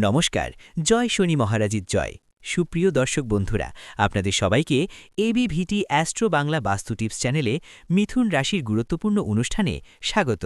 নমস্কার। জয় শনি মহারাজের জয়। সুপ্রিয় দর্শক বন্ধুরা, আপনাদের সবাইকে এবিভিটি অ্যাস্ট্রো বাংলা বাস্তু টিপস চ্যানেলে মিথুন রাশির গুরুত্বপূর্ণ অনুষ্ঠানে স্বাগত।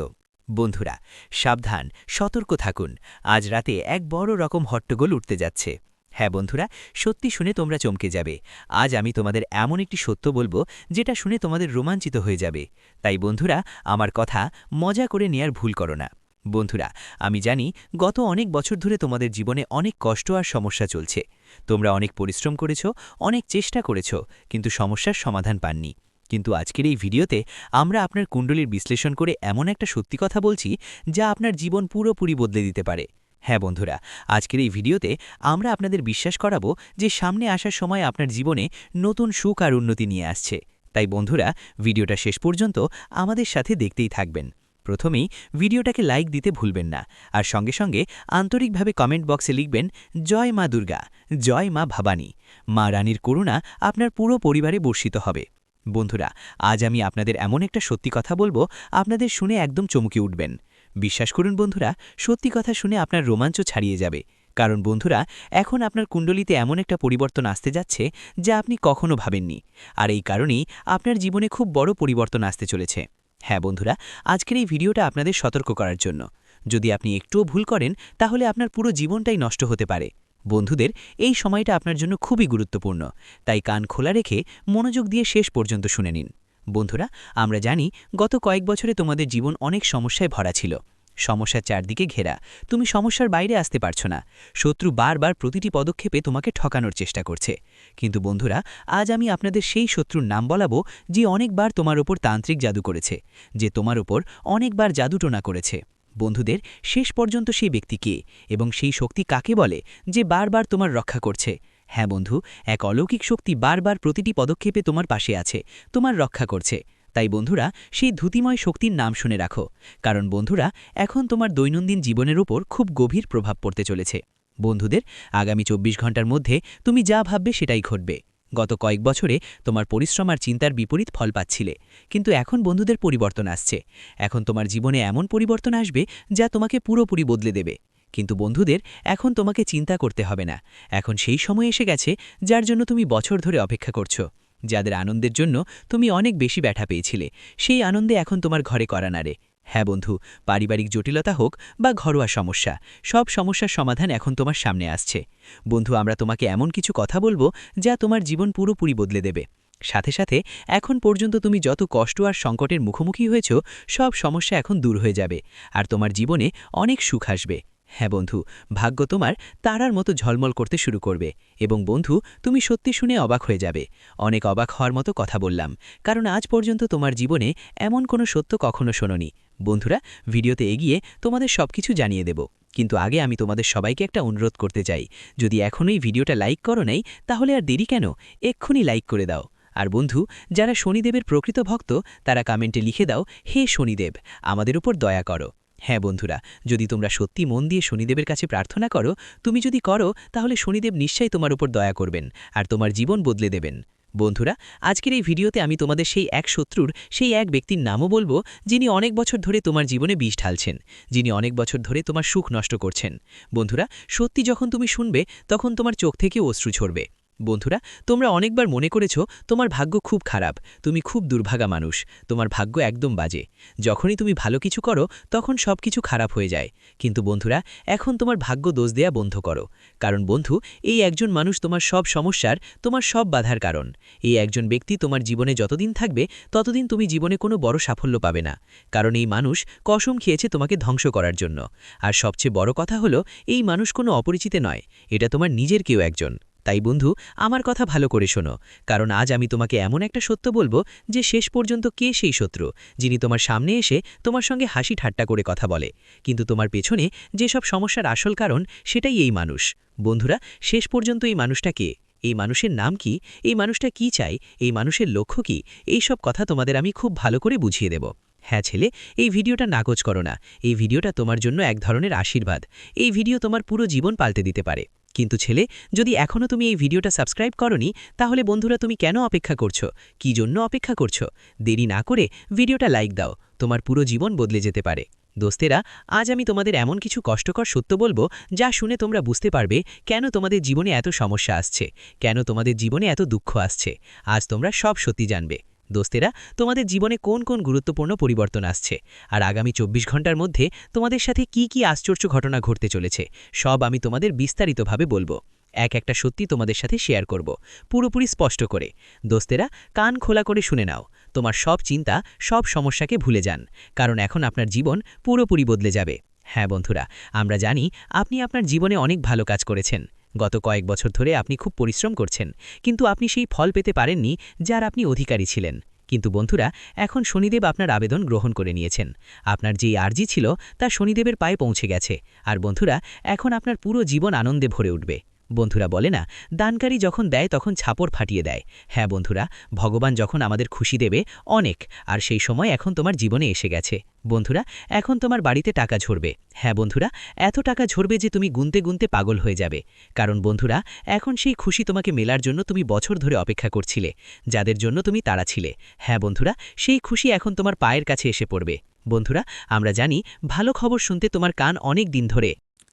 বন্ধুরা, সাবধান, সতর্ক থাকুন। আজ রাতে এক বড় রকম হট্টগোল উঠতে যাচ্ছে। হ্যাঁ বন্ধুরা, সত্যি শুনে তোমরা চমকে যাবে। আজ আমি তোমাদের এমন একটি সত্য বলবো যেটা শুনে তোমাদের রোমাঞ্চিত হয়ে যাবে। তাই বন্ধুরা, আমার কথা মজা করে নেয়ার ভুল করো না। বন্ধুরা, আমি জানি গত অনেক বছর ধরে তোমাদের জীবনে অনেক কষ্ট আর সমস্যা চলছে। তোমরা অনেক পরিশ্রম করেছ, অনেক চেষ্টা করেছ, কিন্তু সমস্যার সমাধান পাননি। কিন্তু আজকের এই ভিডিওতে আমরা আপনার কুণ্ডলীর বিশ্লেষণ করে এমন একটা সত্যি কথা বলছি যা আপনার জীবন পুরোপুরি বদলে দিতে পারে। হ্যাঁ বন্ধুরা, আজকের এই ভিডিওতে আমরা আপনাদের বিশ্বাস করাবো যে সামনে আসার সময় আপনার জীবনে নতুন সুখ আর উন্নতি নিয়ে আসছে। তাই বন্ধুরা, ভিডিওটা শেষ পর্যন্ত আমাদের সাথে দেখতেই থাকবেন। প্রথমেই ভিডিওটাকে লাইক দিতে ভুলবেন না, আর সঙ্গে সঙ্গে আন্তরিকভাবে কমেন্ট বক্সে লিখবেন জয় মা দুর্গা, জয় মা ভবানী। মা রানীর করুণা আপনার পুরো পরিবারে বর্ষিত হবে। বন্ধুরা, আজ আমি আপনাদের এমন একটা সত্যি কথা বলবো, আপনাদের শুনে একদম চমকে উঠবেন। বিশ্বাস করুন বন্ধুরা, সত্যি কথা শুনে আপনার রোমাঞ্চ ছাড়িয়ে যাবে। কারণ বন্ধুরা, এখন আপনার কুণ্ডলিতে এমন একটা পরিবর্তন আসতে যাচ্ছে যা আপনি কখনো ভাবেননি। আর এই কারণেই আপনার জীবনে খুব বড় পরিবর্তন আসতে চলেছে। হ্যাঁ বন্ধুরা, আজকের এই ভিডিওটা আপনাদের সতর্ক করার জন্য। যদি আপনি একটুও ভুল করেন তাহলে আপনার পুরো জীবনটাই নষ্ট হতে পারে। বন্ধুদের, এই সময়টা আপনার জন্য খুবই গুরুত্বপূর্ণ, তাই কান খোলা রেখে মনোযোগ দিয়ে শেষ পর্যন্ত শুনে নিন। বন্ধুরা, আমরা জানি গত কয়েক বছরে তোমাদের জীবন অনেক সমস্যায় ভরা ছিল। সমস্যার চারদিকে ঘেরা, তুমি সমস্যার বাইরে আসতে পারছো না। শত্রু বারবার প্রতিটি পদক্ষেপে তোমাকে ঠকানোর চেষ্টা করছে। কিন্তু বন্ধুরা, আজ আমি আপনাদের সেই শত্রুর নাম বলাবো যে অনেকবার তোমার ওপর তান্ত্রিক জাদু করেছে, যে তোমার ওপর অনেকবার জাদুটোনা করেছে। বন্ধুদের, শেষ পর্যন্ত সেই ব্যক্তি কে এবং সেই শক্তি কাকে বলে যে বারবার তোমার রক্ষা করছে? হ্যাঁ বন্ধু, এক অলৌকিক শক্তি বারবার প্রতিটি পদক্ষেপে তোমার পাশে আছে, তোমার রক্ষা করছে। তাই বন্ধুরা, সেই ধূতিময় শক্তির নাম শুনে রাখো। কারণ বন্ধুরা, এখন তোমার দৈনন্দিন জীবনের উপর খুব গভীর প্রভাব পড়তে চলেছে। বন্ধুদের, আগামী 24 ঘন্টার মধ্যে তুমি যা ভাববে সেটাই ঘটবে। গত কয়েক বছরে তোমার পরিশ্রম আর চিন্তার বিপরীত ফল পাচ্ছিলে, কিন্তু এখন বন্ধুদের পরিবর্তন আসছে। এখন তোমার জীবনে এমন পরিবর্তন আসবে যা তোমাকে পুরোপুরি বদলে দেবে। কিন্তু বন্ধুদের, এখন তোমাকে চিন্তা করতে হবে না। এখন সেই সময় এসে গেছে যার জন্য তুমি বছর ধরে অপেক্ষা করছো। যাদের আনন্দের জন্য তুমি অনেক বেশি ব্যথা পেয়েছিলে, সেই আনন্দে এখন তোমার ঘরে করা নাড়ে। হ্যাঁ বন্ধু, পারিবারিক জটিলতা হোক বা ঘরোয়া সমস্যা, সব সমস্যার সমাধান এখন তোমার সামনে আসছে। বন্ধু, আমরা তোমাকে এমন কিছু কথা বলবো যা তোমার জীবন পুরোপুরি বদলে দেবে। সাথে সাথে এখন পর্যন্ত তুমি যত কষ্ট আর সংকটের মুখোমুখি হয়েছ, সব সমস্যা এখন দূর হয়ে যাবে, আর তোমার জীবনে অনেক সুখ আসবে। হ্যাঁ বন্ধু, ভাগ্য তোমার তারার মতো ঝলমল করতে শুরু করবে। এবং বন্ধু, তুমি সত্যি শুনে অবাক হয়ে যাবে। অনেক অবাক হওয়ার মতো কথা বললাম, কারণ আজ পর্যন্ত তোমার জীবনে এমন কোনো সত্য কখনো শোনোনি। বন্ধুরা, ভিডিওতে এগিয়ে তোমাদের সবকিছু জানিয়ে দেব, কিন্তু আগে আমি তোমাদের সবাইকে একটা অনুরোধ করতে চাই। যদি এখনই ভিডিওটা লাইক করো নাই, তাহলে আর দেরি কেন, এক্ষুনি লাইক করে দাও। আর বন্ধু, যারা শনিদেবের প্রকৃত ভক্ত, তারা কমেন্টে লিখে দাও, হে শনিদেব, আমাদের উপর দয়া করো। হ্যাঁ বন্ধুরা, যদি তোমরা সত্যি মন দিয়ে শনিদেবের কাছে প্রার্থনা করো, তুমি যদি করো, তাহলে শনিদেব নিশ্চয়ই তোমার উপর দয়া করবেন আর তোমার জীবন বদলে দেবেন। বন্ধুরা, আজকের এই ভিডিওতে আমি তোমাদের সেই এক শত্রুর, সেই এক ব্যক্তির নামও বলবো যিনি অনেক বছর ধরে তোমার জীবনে বিষ ঢালছেন, যিনি অনেক বছর ধরে তোমার সুখ নষ্ট করছেন। বন্ধুরা, সত্যি যখন তুমি শুনবে, তখন তোমার চোখ থেকে অশ্রু ঝরবে। বন্ধুরা, তোমরা অনেকবার মনে করেছো তোমার ভাগ্য খুব খারাপ, তুমি খুব দুর্ভাগা মানুষ, তোমার ভাগ্য একদম বাজে। যখনই তুমি ভালো কিছু করো, তখন সব কিছু খারাপ হয়ে যায়। কিন্তু বন্ধুরা, এখন তোমার ভাগ্য দোষ দেয়া বন্ধ করো। কারণ বন্ধু, এই একজন মানুষ তোমার সব সমস্যার, তোমার সব বাধার কারণ। এই একজন ব্যক্তি তোমার জীবনে যতদিন থাকবে, ততদিন তুমি জীবনে কোনো বড় সাফল্য পাবে না। কারণ এই মানুষ কসম খেয়েছে তোমাকে ধ্বংস করার জন্য। আর সবচেয়ে বড় কথা হলো, এই মানুষ কোনো অপরিচিত নয়, এটা তোমার নিজের কেউ একজন। তাই বন্ধু, আমার কথা ভালো করে শোনো, কারণ আজ আমি তোমাকে এমন একটা সত্য বলবো যে শেষ পর্যন্ত কে সেই শত্রু যিনি তোমার সামনে এসে তোমার সঙ্গে হাসি ঠাট্টা করে কথা বলে, কিন্তু তোমার পেছনে যেসব সমস্যার আসল কারণ সেটাই এই মানুষ। বন্ধুরা, শেষ পর্যন্ত এই মানুষটা কে, এই মানুষের নাম কি, এই মানুষটা কি চায়, এই মানুষের লক্ষ্য কি, এই সব কথা তোমাদের আমি খুব ভালো করে বুঝিয়ে দেব। হ্যাঁ ছেলে, এই ভিডিওটা নাকচ করো না, এই ভিডিওটা তোমার জন্য এক ধরনের আশীর্বাদ। এই ভিডিও তোমার পুরো জীবন পাল্টে দিতে পারে। কিন্তু ছেলে, যদি এখনও তুমি এই ভিডিওটা সাবস্ক্রাইব করনি, তাহলে বন্ধুরা তুমি কেন অপেক্ষা করছো, কি জন্য অপেক্ষা করছো? দেরি না করে ভিডিওটা লাইক দাও, তোমার পুরো জীবন বদলে যেতে পারে। দোস্তেরা, আজ আমি তোমাদের এমন কিছু কষ্টকর সত্য বলবো যা শুনে তোমরা বুঝতে পারবে কেন তোমাদের জীবনে এত সমস্যা আসছে, কেন তোমাদের জীবনে এত দুঃখ আসছে। আজ তোমরা সব সত্যি জানবে। দোস্তেরা, তোমাদের জীবনে কোন কোন গুরুত্বপূর্ণ পরিবর্তন আসছে আর আগামী ২৪ ঘন্টার মধ্যে তোমাদের সাথে কি কি আশ্চর্য ঘটনা ঘটতে চলেছে, সব আমি তোমাদের বিস্তারিতভাবে বলবো। একটা সত্যি তোমাদের সাথে শেয়ার করব, পুরোপুরি স্পষ্ট করে। দোস্তেরা, কান খোলা করে শুনে নাও। তোমার সব চিন্তা, সব সমস্যাকে ভুলে যান, কারণ এখন আপনার জীবন পুরোপুরি বদলে যাবে। হ্যাঁ বন্ধুরা, আমরা জানি আপনি আপনার জীবনে অনেক ভালো কাজ করেছেন। গত কয়েক বছর ধরে আপনি খুব পরিশ্রম করছেন, কিন্তু আপনি সেই ফল পেতে পারেননি যার আপনি অধিকারী ছিলেন। কিন্তু বন্ধুরা, এখন শনিদেব আপনার আবেদন গ্রহণ করে নিয়েছেন। আপনার যেই আর্জি ছিল তা শনিদেবের পায়ে পৌঁছে গেছে। আর বন্ধুরা, এখন আপনার পুরো জীবন আনন্দে ভরে উঠবে। বন্ধুরা বলে না, দানকারী যখন দেয় তখন ছাপড় ফাটিয়ে দেয়। হ্যাঁ বন্ধুরা, ভগবান যখন আমাদের খুশি দেবে অনেক, আর সেই সময় এখন তোমার জীবনে এসে গেছে। বন্ধুরা, এখন তোমার বাড়িতে টাকা ঝরবে। হ্যাঁ বন্ধুরা, এত টাকা ঝরবে যে তুমি গুনতে গুনতে পাগল হয়ে যাবে। কারণ বন্ধুরা, এখন সেই খুশি তোমাকে মেলার জন্য তুমি বছর ধরে অপেক্ষা করছিলে, যাদের জন্য তুমি তাড়া ছিলে। হ্যাঁ বন্ধুরা, সেই খুশি এখন তোমার পায়ের কাছে এসে পড়বে। বন্ধুরা, আমরা জানি ভালো খবর শুনতে তোমার কান অনেক দিন ধরে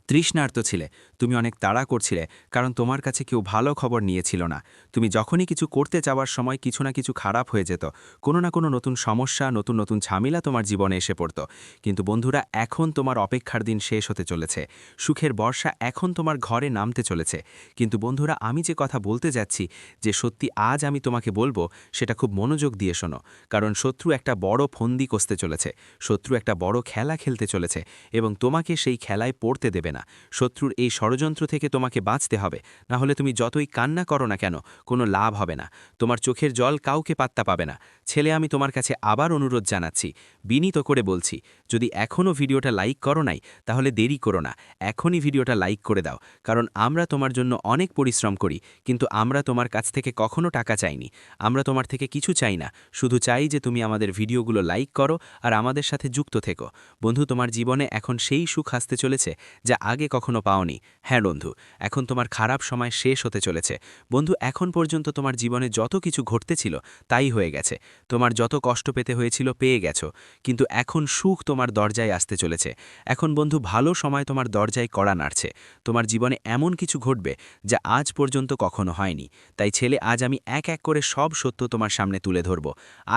তৃষ্ণার্ত ছিলে, তুমি অনেক তাড়া করছিলে, কারণ তোমার কাছে কেউ ভালো খবর নিয়েছিল না। তুমি যখনই কিছু করতে চাওয়ার সময় কিছু না কিছু খারাপ হয়ে যেত, কোনো না কোনো নতুন সমস্যা, নতুন নতুন ঝামেলা তোমার জীবনে এসে পড়ত। কিন্তু বন্ধুরা, এখন তোমার অপেক্ষার দিন শেষ হতে চলেছে। সুখের বর্ষা এখন তোমার ঘরে নামতে চলেছে। কিন্তু বন্ধুরা, আমি যে কথা বলতে যাচ্ছি, যে সত্যি আজ আমি তোমাকে বলবো, সেটা খুব মনোযোগ দিয়ে শোনো। কারণ শত্রু একটা বড় ফন্দি কষতে চলেছে, শত্রু একটা বড় খেলা খেলতে চলেছে, এবং তোমাকে সেই খেলায় পড়তে দেবে না। শত্রুর এই ষড়যন্ত্র থেকে তোমাকে বাঁচতে হবে, না হলে তুমি যতই কান্না করো না কেন, কোনো লাভ হবে না। তোমার চোখের জল কাউকে পাত্তা পাবে না। ছেলে, আমি তোমার কাছে আবার অনুরোধ জানাচ্ছি, বিনীত করে বলছি, যদি এখনও ভিডিওটা লাইক করো নাই, তাহলে দেরি করো না, এখনই ভিডিওটা লাইক করে দাও। কারণ আমরা তোমার জন্য অনেক পরিশ্রম করি, কিন্তু আমরা তোমার কাছ থেকে কখনো টাকা চাইনি। আমরা তোমার থেকে কিছু চাই না, শুধু চাই যে তুমি আমাদের ভিডিওগুলো লাইক করো আর আমাদের সাথে যুক্ত থেকো। বন্ধু, তোমার জীবনে এখন সেই সুখ আসতে চলেছে যা আগে কখনো পাওনি। হ্যাঁ বন্ধু, এখন তোমার খারাপ সময় শেষ হতে চলেছে। বন্ধু, এখন পর্যন্ত তোমার জীবনে যত কিছু ঘটতেছিল তাই হয়ে গেছে। তোমার যত কষ্ট পেতে হয়েছিল পেয়ে গেছো, কিন্তু এখন সুখ তোমার দরজায় আসতে চলেছে। এখন বন্ধু, ভালো সময় তোমার দরজায় কড়া নাড়ছে। তোমার জীবনে এমন কিছু ঘটবে যা আজ পর্যন্ত কখনো হয়নি। তাই ছেলে, আজ আমি এক এক করে সব সত্য তোমার সামনে তুলে ধরব।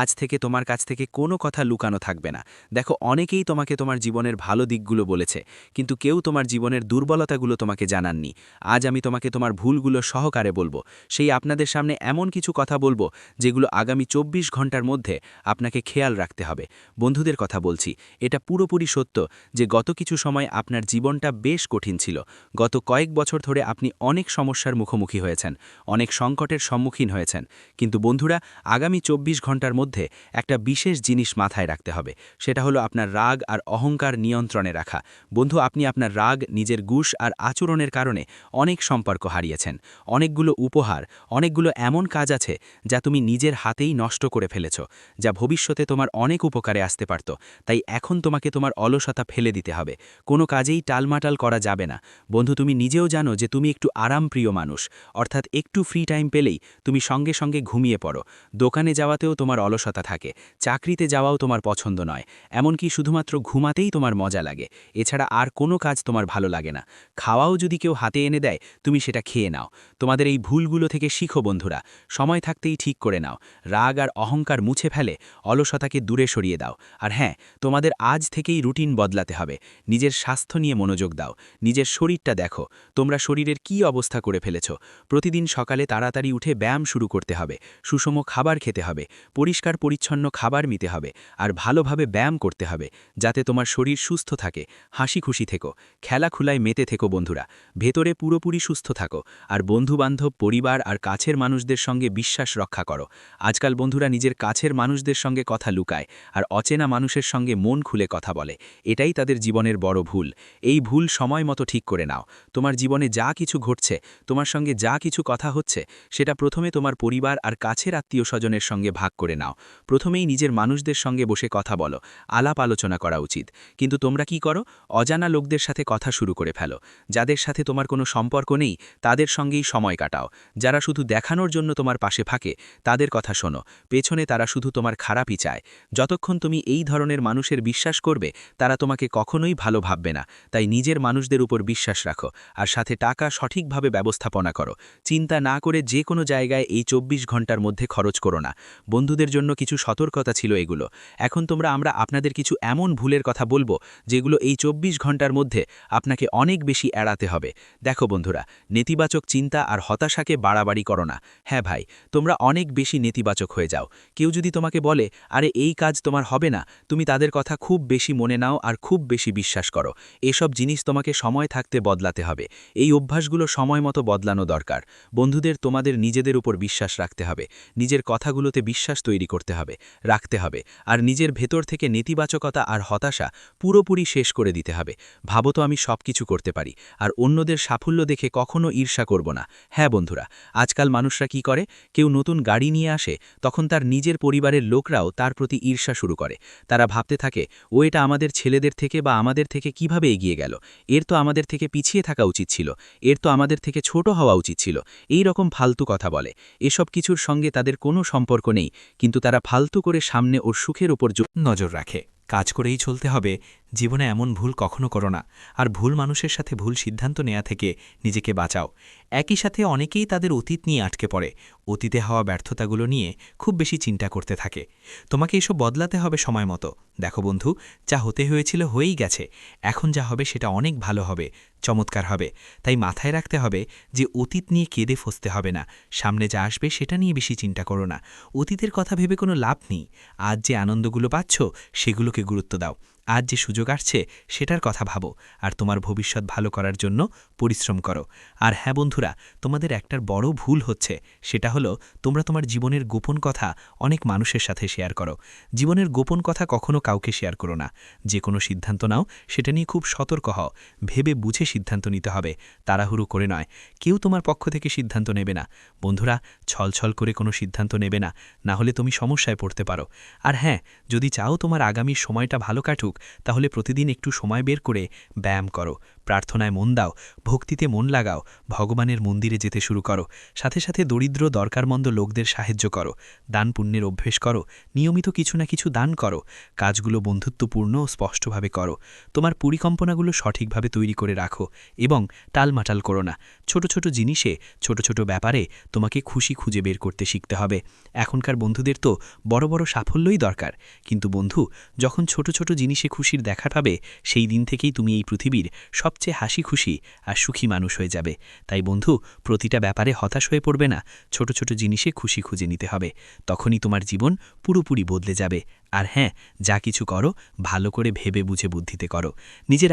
আজ থেকে তোমার কাছ থেকে কোনো কথা লুকানো থাকবে না। দেখো, অনেকেই তোমাকে তোমার জীবনের ভালো দিকগুলো বলেছে, কিন্তু কেউ তোমার জীবনের দুর্বলতাগুলো তোমাকে জানাননি। আজ আমি তোমাকে তোমার ভুলগুলো সহকারে বলবো। সেই আপনাদের সামনে এমন কিছু কথা বলবো যেগুলো আগামী ২৪ ঘন্টার মধ্যে আপনাকে খেয়াল রাখতে হবে। বন্ধুদের কথা বলছি, এটা পুরোপুরি সত্য যে গত কিছু সময় আপনার জীবনটা বেশ কঠিন ছিল। গত কয়েক বছর ধরে আপনি অনেক সমস্যার মুখোমুখি হয়েছেন, অনেক সংকটের সম্মুখীন হয়েছেন। কিন্তু বন্ধুরা, আগামী ২৪ ঘন্টার মধ্যে একটা বিশেষ জিনিস মাথায় রাখতে হবে। সেটা হলো আপনার রাগ আর অহংকার নিয়ন্ত্রণে রাখা। বন্ধু, আপনি আপনার রাগ, নিজের গুশ আর আচরণের কারণে অনেক সম্পর্ক হারিয়েছেন। অনেকগুলো উপহার, অনেকগুলো এমন কাজ আছে যা তুমি নিজের হাতেই নষ্ট করে ফেলেছ, যা ভবিষ্যতে তোমার অনেক উপকারে আসতে পারত। তাই এখন তোমাকে তোমার অলসতা ফেলে দিতে হবে। কোনো কাজেই টালমাটাল করা যাবে না। বন্ধু, তুমি নিজেও জানো যে তুমি একটু আরামপ্রিয় মানুষ, অর্থাৎ একটু ফ্রি টাইম পেলেই তুমি সঙ্গে সঙ্গে ঘুমিয়ে পড়ো। দোকানে যাওয়াতেও তোমার অলসতা থাকে, চাকরিতে যাওয়াও তোমার পছন্দ নয়, এমনকি শুধুমাত্র ঘুমাতেই তোমার মজা লাগে। এছাড়া আর কোনো কাজ তোমার ভালো লাগে না। খাওয়াও যদি কেউ হাতে এনে দেয়, তুমি সেটা খেয়ে নাও। তোমাদের এই ভুলগুলো থেকে শিখো বন্ধুরা, সময় থাকতেই ঠিক করে নাও। রাগ আর অহংকার মুছে ফেলে অলসতাকে দূরে সরিয়ে দাও। আর হ্যাঁ, তোমাদের আজ থেকেই রুটিন বদলাতে হবে। নিজের স্বাস্থ্য নিয়ে মনোযোগ দাও। নিজের শরীরটা দেখো, তোমরা শরীরের কি অবস্থা করে ফেলেছ। প্রতিদিন সকালে তাড়াতাড়ি উঠে ব্যায়াম শুরু করতে হবে, সুষম খাবার খেতে হবে, পরিষ্কার পরিচ্ছন্ন খাবার নিতে হবে, আর ভালোভাবে ব্যায়াম করতে হবে, যাতে তোমার শরীর সুস্থ থাকে। হাসি খুশি থেকো, খেলাখুলায় মেতে থেকো বন্ধুরা, ভেতরে পুরোপুরি সুস্থ থাকো। আর বন্ধুবান্ধব, পরিবার আর কাছের মানুষদের সঙ্গে বিশ্বাস রক্ষা করো। আজকাল বন্ধুরা নিজের কাছের মানুষদের সঙ্গে কথা লুকায় আর অচেনা মানুষের সঙ্গে মন খুলে কথা বলে। এটাই তাদের জীবনের বড় ভুল। এই ভুল সময় মতো ঠিক করে নাও। তোমার জীবনে যা কিছু ঘটছে, তোমার সঙ্গে যা কিছু কথা হচ্ছে, সেটা প্রথমে তোমার পরিবার আর কাছের আত্মীয় স্বজনের সঙ্গে ভাগ করে নাও। প্রথমেই নিজের মানুষদের সঙ্গে বসে কথা বলো, আলাপ আলোচনা করা উচিত। কিন্তু তোমরা কি করো? অজানা লোকদের সাথে কথা কথা শুরু করে ফেলো। যাদের সাথে তোমার কোনো সম্পর্ক নেই তাদের সঙ্গেই সময় কাটাও। যারা শুধু দেখানোর জন্য তোমার পাশে থাকে তাদের কথা শোনো, পেছনে তারা শুধু তোমার খারাপই চায়। যতক্ষণ তুমি এই ধরনের মানুষের বিশ্বাস করবে তারা তোমাকে কখনোই ভালো ভাববে না। তাই নিজের মানুষদের উপর বিশ্বাস রাখো, আর সাথে টাকা সঠিকভাবে ব্যবস্থাপনা করো। চিন্তা না করে যে কোনো জায়গায় এই 24 ঘন্টার মধ্যে খরচ করো না। বন্ধুদের জন্য কিছু সতর্কতা ছিল এগুলো। এখন আমরা আপনাদের কিছু এমন ভুলের কথা বলবো যেগুলো এই 24 ঘন্টার মধ্যে আপনাকে অনেক বেশি এড়াতে হবে। দেখো বন্ধুরা, নেতিবাচক চিন্তা আর হতাশাকে বাড়াবাড়ি করো না। হ্যাঁ ভাই, তোমরা অনেক বেশি নেতিবাচক হয়ে যাও। কেউ যদি তোমাকে বলে আরে এই কাজ তোমার হবে না, তুমি তাদের কথা খুব বেশি মনে নাও আর খুব বেশি বিশ্বাস করো। এসব জিনিস তোমাকে সময় থাকতে বদলাতে হবে। এই অভ্যাসগুলো সময় মতো বদলানো দরকার। বন্ধুদের তোমাদের নিজেদের উপর বিশ্বাস রাখতে হবে, নিজের কথাগুলোতে বিশ্বাস তৈরি করতে হবে, রাখতে হবে, আর নিজের ভেতর থেকে নেতিবাচকতা আর হতাশা পুরোপুরি শেষ করে দিতে হবে। ভাবো তো আমি সব কিছু করতে পারি, আর অন্যদের সাফল্য দেখে কখনো ঈর্ষা করব না। হ্যাঁ বন্ধুরা, আজকাল মানুষরা কি করে, কেউ নতুন গাড়ি নিয়ে আসে তখন তার নিজের পরিবারের লোকরাও তার প্রতি ঈর্ষা শুরু করে। তারা ভাবতে থাকে ও এটা আমাদের ছেলেদের থেকে বা আমাদের থেকে কিভাবে এগিয়ে গেল, এর তো আমাদের থেকে পিছিয়ে থাকা উচিত ছিল, এর তো আমাদের থেকে ছোট হওয়া উচিত ছিল। এই রকম ফালতু কথা বলে। এসব কিছুর সঙ্গে তাদের কোনো সম্পর্ক নেই, কিন্তু তারা ফালতু করে সামনে ওর সুখের উপর নজর রাখে। কাজ করেই চলতে হবে। জীবনে এমন ভুল কখনো করো না। আর ভুল মানুষের সাথে ভুল সিদ্ধান্ত নেওয়া থেকে নিজেকে বাঁচাও। একই সাথে অনেকেই তাদের অতীত নিয়ে আটকে পড়ে, অতীতে হওয়া ব্যর্থতাগুলো নিয়ে খুব বেশি চিন্তা করতে থাকে। তোমাকে এসব বদলাতে হবে সময় মতো। দেখো বন্ধু, যা হতে হয়েছিল হয়েই গেছে। এখন যা হবে সেটা অনেক ভালো হবে, চমৎকার হবে। তাই মাথায় রাখতে হবে যে অতীত নিয়ে কেঁদে ফসতে হবে না। সামনে যা আসবে সেটা নিয়ে বেশি চিন্তা করো না। অতীতের কথা ভেবে কোনো লাভ নেই। আজ যে আনন্দগুলো পাচ্ছ সেগুলোকে গুরুত্ব দাও। আজ যে সুযোগ আসছে সেটার কথা ভাবো, আর তোমার ভবিষ্যৎ ভালো করার জন্য পরিশ্রম করো। আর হ্যাঁ বন্ধুরা, তোমাদের একটার বড় ভুল হচ্ছে, সেটা হলো তোমরা তোমার জীবনের গোপন কথা অনেক মানুষের সাথে শেয়ার করো। জীবনের গোপন কথা কখনো কাউকে শেয়ার করো না। যে কোনো সিদ্ধান্ত নাও সেটা নিয়ে খুব সতর্ক হও, ভেবে বুঝে সিদ্ধান্ত নিতে হবে, তাড়াহুড়ো করে নয়। কেউ তোমার পক্ষ থেকে সিদ্ধান্ত নেবে না। বন্ধুরা, ছলছল করে কোনো সিদ্ধান্ত নেবে না, না হলে তুমি সমস্যায় পড়তে পারো। আর হ্যাঁ, যদি চাও তোমার আগামীর সময়টা ভালো কাটুক, তাহলে প্রতিদিন একটু সময় বের করে ব্যায়াম করো, প্রার্থনায় মন দাও, ভক্তিতে মন লাগাও, ভগবানের মন্দিরে যেতে শুরু করো। সাথে সাথে দরিদ্র দরকারমন্দ লোকদের সাহায্য করো, দান পুণ্যের অভ্যেস করো, নিয়মিত কিছু না কিছু দান করো। কাজগুলো বন্ধুত্বপূর্ণ ও স্পষ্টভাবে করো। তোমার পরিকল্পনাগুলো সঠিকভাবে তৈরি করে রাখো এবং টালমাটাল করো না। ছোট ছোট জিনিসে, ছোট ছোট ব্যাপারে তোমাকে খুশি খুঁজে বের করতে শিখতে হবে। এখনকার বন্ধুদের তো বড় বড় সাফল্যই দরকার, কিন্তু বন্ধু, যখন ছোট ছোট জিনিসে খুশির দেখা পাবে সেই দিন থেকেই তুমি এই পৃথিবীর সবচেয়ে হাসি খুশি আর সুখী মানুষ হয়ে যাবে। তাই বন্ধু, প্রতিটা ব্যাপারে হতাশ হয়ে পড়বে না, ছোট ছোট জিনিসে খুশি খুঁজে নিতে হবে। তখনই তোমার জীবন পুরোপুরি বদলে যাবে। আর হ্যাঁ, যা কিছু করো ভালো করে ভেবে বুঝে বুদ্ধিতে করো।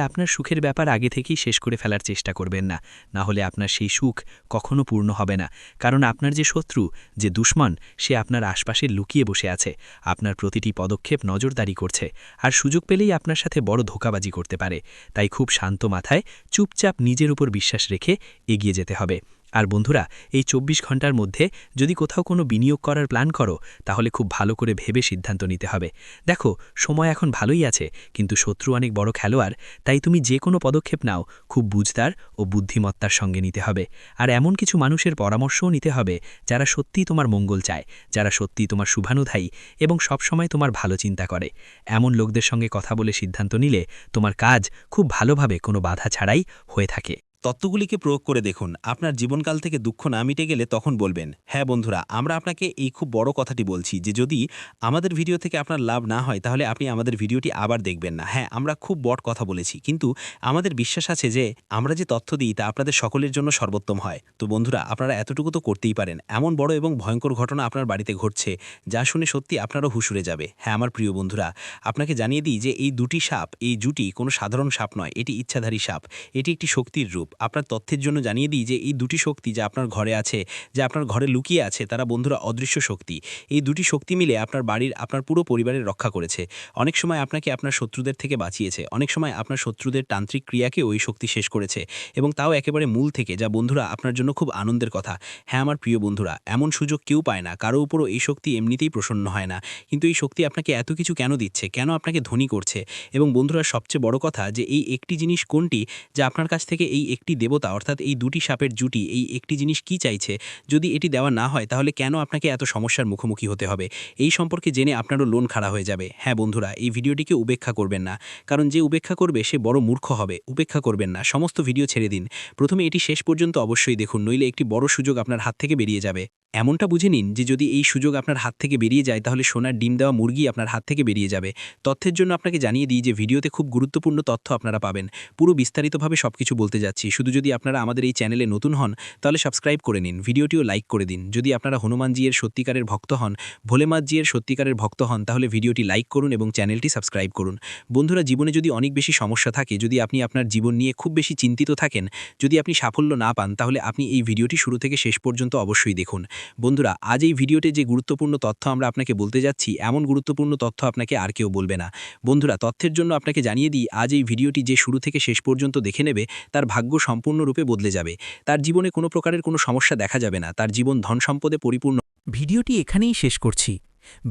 আপনার সুখের ব্যাপার আগে থেকেই শেষ করে ফেলার চেষ্টা করবেন না, না হলে আপনার সেই সুখ কখনো পূর্ণ হবে না। কারণ আপনার যে শত্রু, যে দুশ্মন, সে আপনার আশপাশে লুকিয়ে বসে আছে, আপনার প্রতিটি পদক্ষেপ নজরদারি করছে, আর সুযোগ পেলেই আপনার সাথে বড় ধোঁকাবাজি করতে পারে। তাই খুব শান্ত মাথায় চুপচাপ নিজের উপর বিশ্বাস রেখে এগিয়ে যেতে হবে। আর বন্ধুরা, এই 24 ঘন্টার মধ্যে যদি কোথাও কোনো বিনিয়োগ করার প্ল্যান করো, তাহলে খুব ভালো করে ভেবে সিদ্ধান্ত নিতে হবে। দেখো, সময় এখন ভালোই আছে, কিন্তু শত্রু অনেক বড় খেলোয়াড়। তাই তুমি যে কোনো পদক্ষেপ নাও খুব বুঝদার ও বুদ্ধিমত্তার সঙ্গে নিতে হবে। আর এমন কিছু মানুষের পরামর্শও নিতে হবে যারা সত্যিই তোমার মঙ্গল চায়, যারা সত্যিই তোমার শুভানুধ্যায়ী এবং সবসময় তোমার ভালো চিন্তা করে। এমন লোকদের সঙ্গে কথা বলে সিদ্ধান্ত নিলে তোমার কাজ খুব ভালোভাবে কোনো বাধা ছাড়াই হয়ে থাকে। তত্ত্বগুলিকে প্রয়োগ করে দেখুন। আপনার জীবনকাল থেকে দুঃখ না মিটে গেলে তখন বলবেন। হ্যাঁ বন্ধুরা, আমরা আপনাকে এই খুব বড় কথাটি বলছি যে যদি আমাদের ভিডিও থেকে আপনার লাভ না হয় তাহলে আপনি আমাদের ভিডিওটি আবার দেখবেন না। হ্যাঁ, আমরা খুব বড় কথা বলেছি, কিন্তু আমাদের বিশ্বাস আছে যে আমরা যে তথ্য দিই তা আপনাদের সকলের জন্য সর্বোত্তম হয়। তো বন্ধুরা, আপনারা এতটুকু তো করতেই পারেন। এমন বড় এবং ভয়ঙ্কর ঘটনা আপনার বাড়িতে ঘটছে যা শুনে সত্যি আপনারও হুশ উড়ে যাবে। হ্যাঁ আমার প্রিয় বন্ধুরা, আপনাকে জানিয়ে দিই যে এই দুটি সাপ, এই জুটি কোনো সাধারণ সাপ নয়, এটি ইচ্ছাধারী সাপ। এটি একটি শক্তির রূপ। আপনার তথ্যের জন্য জানিয়ে দিই যে এই দুটি শক্তি যা আপনার ঘরে আছে, যা আপনার ঘরে লুকিয়ে আছে, তারা বন্ধুরা অদৃশ্য শক্তি। এই দুটি শক্তি মিলে আপনার বাড়ির, আপনার পুরো পরিবারের রক্ষা করেছে। অনেক সময় আপনাকে আপনার শত্রুদের থেকে বাঁচিয়েছে, অনেক সময় আপনার শত্রুদের তান্ত্রিক ক্রিয়াকে ওই শক্তি শেষ করেছে, এবং তাও একেবারে মূল থেকে, যা বন্ধুরা আপনার জন্য খুব আনন্দের কথা। হ্যাঁ আমার প্রিয় বন্ধুরা, এমন সুযোগ কেউ পায় না, কারো উপরও এই শক্তি এমনিতেই প্রসন্ন হয় না। কিন্তু এই শক্তি আপনাকে এত কিছু কেন দিচ্ছে, কেন আপনাকে ধনী করছে? এবং বন্ধুরা সবচেয়ে বড় কথা যে এই একটি জিনিস কোনটি, যা আপনার কাছ থেকে এই একটি দেবতা অর্থাৎ এই দুটি সাপের জুটি এই একটি জিনিস কি চাইছে? যদি এটি দেওয়া না হয় তাহলে কেন আপনাকে এত সমস্যার মুখোমুখি হতে হবে? এই সম্পর্কে জেনে আপনারও লোন খাড়া হয়ে যাবে। হ্যাঁ বন্ধুরা, এই ভিডিওটিকে উপেক্ষা করবেন না, কারণ যে উপেক্ষা করবে সে বড় মূর্খ হবে। উপেক্ষা করবেন না, সমস্ত ভিডিও ছেড়ে দিন। প্রথমে এটি শেষ পর্যন্ত অবশ্যই দেখুন, নইলে একটি বড় সুযোগ আপনার হাত থেকে বেরিয়ে যাবে। এমনটা বুঝে নিন যে যদি এই সুযোগ আপনার হাত থেকে বেরিয়ে যায় তাহলে সোনার ডিম দেওয়া মুরগি আপনার হাত থেকে বেরিয়ে যাবে। তথ্যের জন্য আপনাকে জানিয়ে দিই যে ভিডিওতে খুব গুরুত্বপূর্ণ তথ্য আপনারা পাবেন। পুরো বিস্তারিতভাবে সবকিছু বলতে যাচ্ছি। শুধু যদি আপনারা আমাদের এই চ্যানেলে নতুন হন তাহলে সাবস্ক্রাইব করে নিন, ভিডিওটিও লাইক করে দিন। যদি আপনারা হনুমানজির সত্যিকারের ভক্ত হন, ভোলেনাথজির সত্যিকারের ভক্ত হন, তাহলে ভিডিওটি লাইক করুন এবং চ্যানেলটি সাবস্ক্রাইব করুন। বন্ধুরা, জীবনে যদি অনেক বেশি সমস্যা থাকে, যদি আপনি আপনার জীবন নিয়ে খুব বেশি চিন্তিত থাকেন, যদি আপনি সাফল্য না পান, তাহলে আপনি এই ভিডিওটি শুরু থেকে শেষ পর্যন্ত অবশ্যই দেখুন। বন্ধুরা, আজ এই ভিডিওতে যে গুরুত্বপূর্ণ তথ্য আমরা আপনাকে বলতে যাচ্ছি, এমন গুরুত্বপূর্ণ তথ্য আপনাকে আর কেউ বলবে না। বন্ধুরা, তথ্যের জন্য আপনাকে জানিয়ে দিই, আজ এই ভিডিওটি যে শুরু থেকে শেষ পর্যন্ত দেখে নেবে তার ভাগ্য সম্পূর্ণরূপে বদলে যাবে। তার জীবনে কোনো প্রকারের কোনো সমস্যা দেখা যাবে না, তার জীবন ধন সম্পদে পরিপূর্ণ। ভিডিওটি এখানেই শেষ করছি।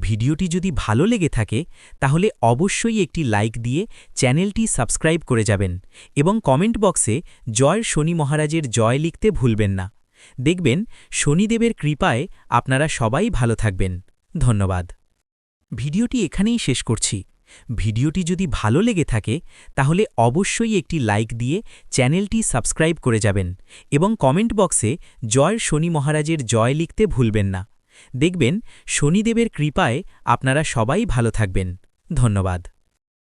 ভিডিওটি যদি ভালো লেগে থাকে তাহলে অবশ্যই একটি লাইক দিয়ে চ্যানেলটি সাবস্ক্রাইব করে যাবেন এবং কমেন্ট বক্সে জয় শনি মহারাজের জয় লিখতে ভুলবেন না। দেখবেন শনিদেবের কৃপায় আপনারা সবাই ভালো থাকবেন। ধন্যবাদ। ভিডিওটি এখানেই শেষ করছি। ভিডিওটি যদি ভালো লেগে থাকে তাহলে অবশ্যই একটি লাইক দিয়ে চ্যানেলটি সাবস্ক্রাইব করে যাবেন এবং কমেন্ট বক্সে জয় শনি মহারাজের জয় লিখতে ভুলবেন না। দেখবেন শনিদেবের কৃপায় আপনারা সবাই ভালো থাকবেন। ধন্যবাদ।